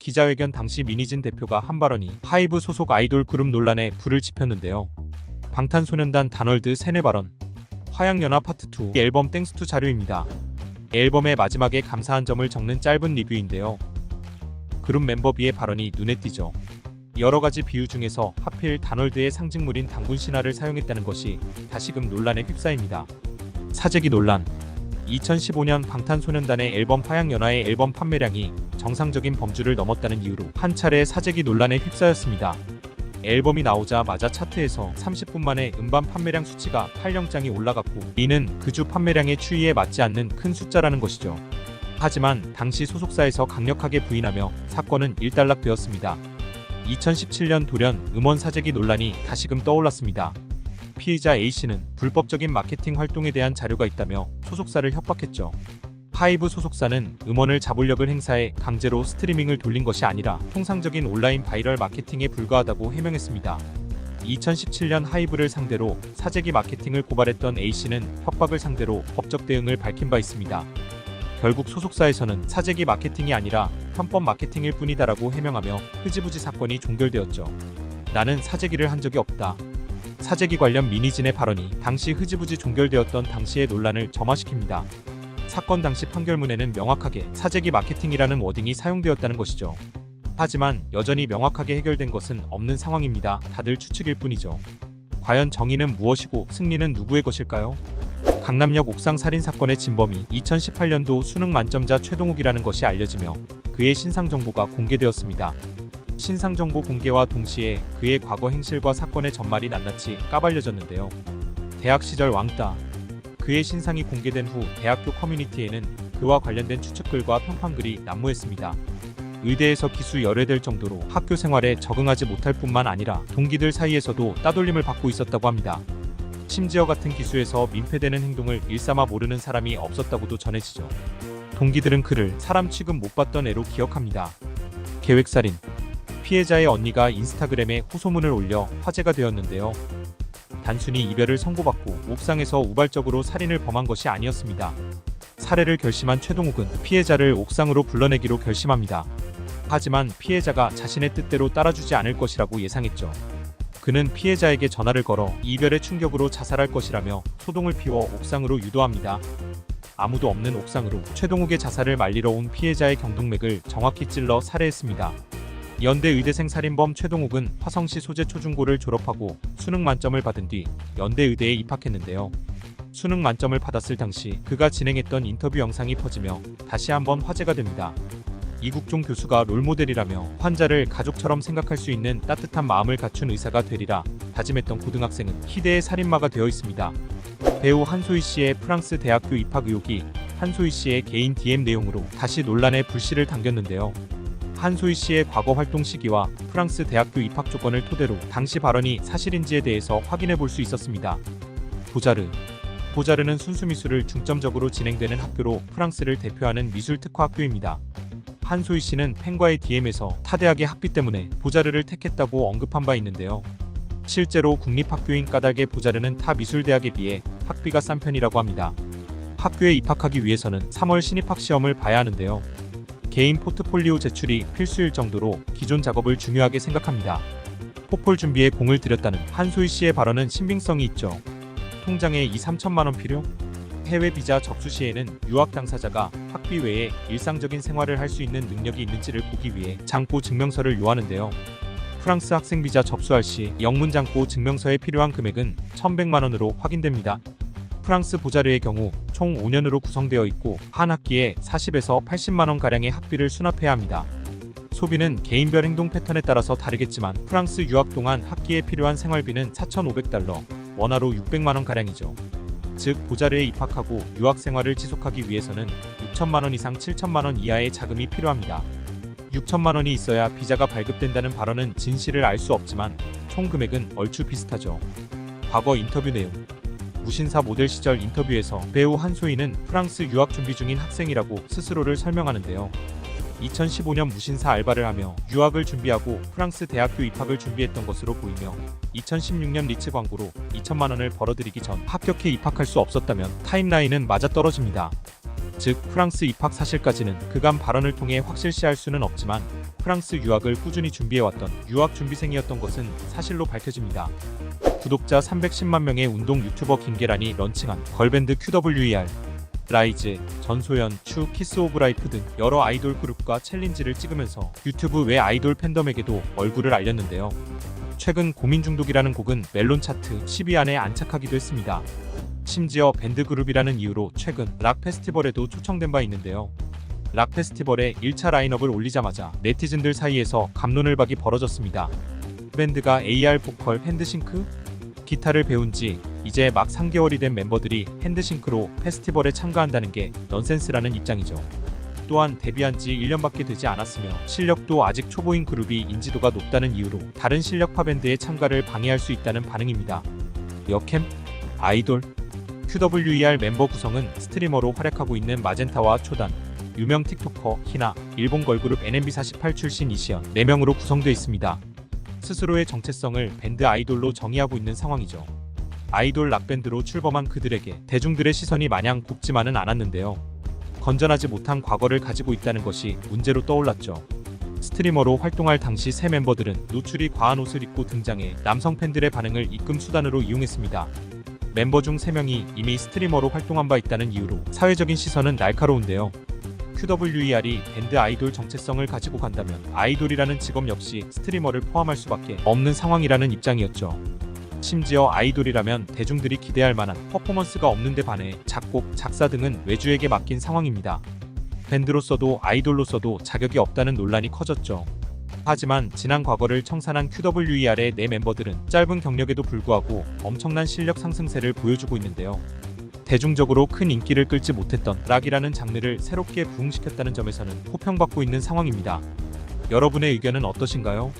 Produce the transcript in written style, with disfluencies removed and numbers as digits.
기자회견 당시 민희진 대표가 한 발언이 하이브 소속 아이돌 그룹 논란에 불을 지폈는데요. 방탄소년단 단월드 세뇌 발언. 화양연화 파트 2 앨범 땡스2 자료입니다. 앨범의 마지막에 감사한 점을 적는 짧은 리뷰인데요. 그룹 멤버 B의 발언이 눈에 띄죠. 여러가지 비유 중에서 하필 단월드의 상징물인 당군 신화를 사용했다는 것이 다시금 논란에 휩싸입니다. 사재기 논란. 2015년 방탄소년단의 앨범 화양연화의 앨범 판매량이 정상적인 범주를 넘었다는 이유로 한 차례 사재기 논란에 휩싸였습니다. 앨범이 나오자마자 차트에서 30분 만에 음반 판매량 수치가 8,000장이 올라갔고, 이는 그 주 판매량의 추이에 맞지 않는 큰 숫자라는 것이죠. 하지만 당시 소속사에서 강력하게 부인하며 사건은 일단락되었습니다. 2017년 돌연 음원 사재기 논란이 다시금 떠올랐습니다. 피해자 A씨는 불법적인 마케팅 활동에 대한 자료가 있다며 소속사를 협박했죠. 하이브 소속사는 음원을 자본력을 행사해 강제로 스트리밍을 돌린 것이 아니라 통상적인 온라인 바이럴 마케팅에 불과하다고 해명했습니다. 2017년 하이브를 상대로 사재기 마케팅을 고발했던 A씨는 협박을 상대로 법적 대응을 밝힌 바 있습니다. 결국 소속사에서는 사재기 마케팅이 아니라 편법 마케팅일 뿐이다라고 해명하며 흐지부지 사건이 종결되었죠. 나는 사재기를 한 적이 없다. 사재기 관련 민희진의 발언이 당시 흐지부지 종결되었던 당시의 논란을 점화시킵니다. 사건 당시 판결문에는 명확하게 사재기 마케팅이라는 워딩이 사용되었다는 것이죠. 하지만 여전히 명확하게 해결된 것은 없는 상황입니다. 다들 추측일 뿐이죠. 과연 정의는 무엇이고 승리는 누구의 것일까요? 강남역 옥상 살인 사건의 진범이 2018년도 수능 만점자 최동욱이라는 것이 알려지며 그의 신상 정보가 공개되었습니다. 신상 정보 공개와 동시에 그의 과거 행실과 사건의 전말이 낱낱이 까발려졌는데요. 대학 시절 왕따. 그의 신상이 공개된 후 대학교 커뮤니티에는 그와 관련된 추측글과 평판글이 난무했습니다. 의대에서 기수 열애될 정도로 학교 생활에 적응하지 못할 뿐만 아니라 동기들 사이에서도 따돌림을 받고 있었다고 합니다. 심지어 같은 기수에서 민폐되는 행동을 일삼아 모르는 사람이 없었다고도 전해지죠. 동기들은 그를 사람 취급 못 받던 애로 기억합니다. 계획살인. 피해자의 언니가 인스타그램에 호소문을 올려 화제가 되었는데요. 단순히 이별을 선고받고 옥상에서 우발적으로 살인을 범한 것이 아니었습니다. 살해를 결심한 최동욱은 피해자를 옥상으로 불러내기로 결심합니다. 하지만 피해자가 자신의 뜻대로 따라주지 않을 것이라고 예상했죠. 그는 피해자에게 전화를 걸어 이별의 충격으로 자살할 것이라며 소동을 피워 옥상으로 유도합니다. 아무도 없는 옥상으로 최동욱의 자살을 말리러 온 피해자의 경동맥을 정확히 찔러 살해했습니다. 연대 의대생 살인범 최동욱은 화성시 소재 초중고를 졸업하고 수능 만점을 받은 뒤 연대 의대에 입학했는데요. 수능 만점을 받았을 당시 그가 진행했던 인터뷰 영상이 퍼지며 다시 한번 화제가 됩니다. 이국종 교수가 롤모델이라며 환자를 가족처럼 생각할 수 있는 따뜻한 마음을 갖춘 의사가 되리라 다짐했던 고등학생은 희대의 살인마가 되어 있습니다. 배우 한소희 씨의 프랑스 대학교 입학 의혹이 한소희 씨의 개인 DM 내용으로 다시 논란의 불씨를 당겼는데요. 한소희 씨의 과거 활동 시기와 프랑스 대학교 입학 조건을 토대로 당시 발언이 사실인지에 대해서 확인해 볼 수 있었습니다. 보자르. 보자르는 순수미술을 중점적으로 진행되는 학교로 프랑스를 대표하는 미술 특화 학교입니다. 한소희 씨는 팬과의 DM에서 타 대학의 학비 때문에 보자르를 택했다고 언급한 바 있는데요. 실제로 국립학교인 까닭의 보자르는 타 미술대학에 비해 학비가 싼 편이라고 합니다. 학교에 입학하기 위해서는 3월 신입학 시험을 봐야 하는데요. 개인 포트폴리오 제출이 필수일 정도로 기존 작업을 중요하게 생각합니다. 포폴 준비에 공을 들였다는 한소희 씨의 발언은 신빙성이 있죠. 통장에 2-3천만 원 필요? 해외 비자 접수 시에는 유학 당사자가 학비 외에 일상적인 생활을 할 수 있는 능력이 있는지를 보기 위해 장고 증명서를 요하는데요. 프랑스 학생 비자 접수할 시 영문 장고 증명서에 필요한 금액은 1,100만 원으로 확인됩니다. 프랑스 보자르의 경우 총 5년으로 구성되어 있고 한 학기에 40에서 80만 원 가량의 학비를 수납해야 합니다. 소비는 개인별 행동 패턴에 따라서 다르겠지만 프랑스 유학 동안 학기에 필요한 생활비는 4,500달러, 원화로 600만 원 가량이죠. 즉 보자르에 입학하고 유학 생활을 지속하기 위해서는 6천만 원 이상 7천만 원 이하의 자금이 필요합니다. 6천만 원이 있어야 비자가 발급된다는 발언은 진실을 알 수 없지만 총 금액은 얼추 비슷하죠. 과거 인터뷰 내용. 무신사 모델 시절 인터뷰에서 배우 한소희는 프랑스 유학 준비 중인 학생이라고 스스로를 설명하는데요. 2015년 무신사 알바를 하며 유학을 준비하고 프랑스 대학교 입학을 준비했던 것으로 보이며 2016년 리츠 광고로 2천만 원을 벌어들이기 전 합격해 입학할 수 없었다면 타임라인은 맞아떨어집니다. 즉 프랑스 입학 사실까지는 그간 발언을 통해 확실시할 수는 없지만 프랑스 유학을 꾸준히 준비해왔던 유학 준비생이었던 것은 사실로 밝혀집니다. 구독자 310만 명의 운동 유튜버 김계란이 런칭한 걸밴드 QWER, 라이즈, 전소연, 추, 키스 오브 라이프 등 여러 아이돌 그룹과 챌린지를 찍으면서 유튜브 외 아이돌 팬덤에게도 얼굴을 알렸는데요. 최근 고민 중독이라는 곡은 멜론 차트 10위 안에 안착하기도 했습니다. 심지어 밴드 그룹이라는 이유로 최근 락 페스티벌에도 초청된 바 있는데요. 락 페스티벌에 1차 라인업을 올리자마자 네티즌들 사이에서 갑론을박이 벌어졌습니다. 밴드가 AR 보컬 핸드싱크? 기타를 배운 지 이제 막 3개월이 된 멤버들이 핸드싱크로 페스티벌에 참가한다는 게 넌센스라는 입장이죠. 또한 데뷔한 지 1년밖에 되지 않았으며 실력도 아직 초보인 그룹이 인지도가 높다는 이유로 다른 실력파 밴드의 참가를 방해할 수 있다는 반응입니다. 여캠? 아이돌? QWER 멤버 구성은 스트리머로 활약하고 있는 마젠타와 초단, 유명 틱토커 희나, 일본 걸그룹 NMB48 출신 이시연 4명으로 구성되어 있습니다. 스스로의 정체성을 밴드 아이돌로 정의하고 있는 상황이죠. 아이돌 락밴드로 출범한 그들에게 대중들의 시선이 마냥 곱지만은 않았는데요. 건전하지 못한 과거를 가지고 있다는 것이 문제로 떠올랐죠. 스트리머로 활동할 당시 새 멤버들은 노출이 과한 옷을 입고 등장해 남성 팬들의 반응을 입금 수단으로 이용했습니다. 멤버 중 3명이 이미 스트리머로 활동한 바 있다는 이유로 사회적인 시선은 날카로운데요. QWER이 밴드 아이돌 정체성을 가지고 간다면 아이돌이라는 직업 역시 스트리머를 포함할 수밖에 없는 상황이라는 입장이었죠. 심지어 아이돌이라면 대중들이 기대할 만한 퍼포먼스가 없는데 반해 작곡, 작사 등은 외주에게 맡긴 상황입니다. 밴드로서도 아이돌로서도 자격이 없다는 논란이 커졌죠. 하지만 지난 과거를 청산한 QWER의 4 멤버들은 짧은 경력에도 불구하고 엄청난 실력 상승세를 보여주고 있는데요. 대중적으로 큰 인기를 끌지 못했던 락이라는 장르를 새롭게 부흥시켰다는 점에서는 호평받고 있는 상황입니다. 여러분의 의견은 어떠신가요?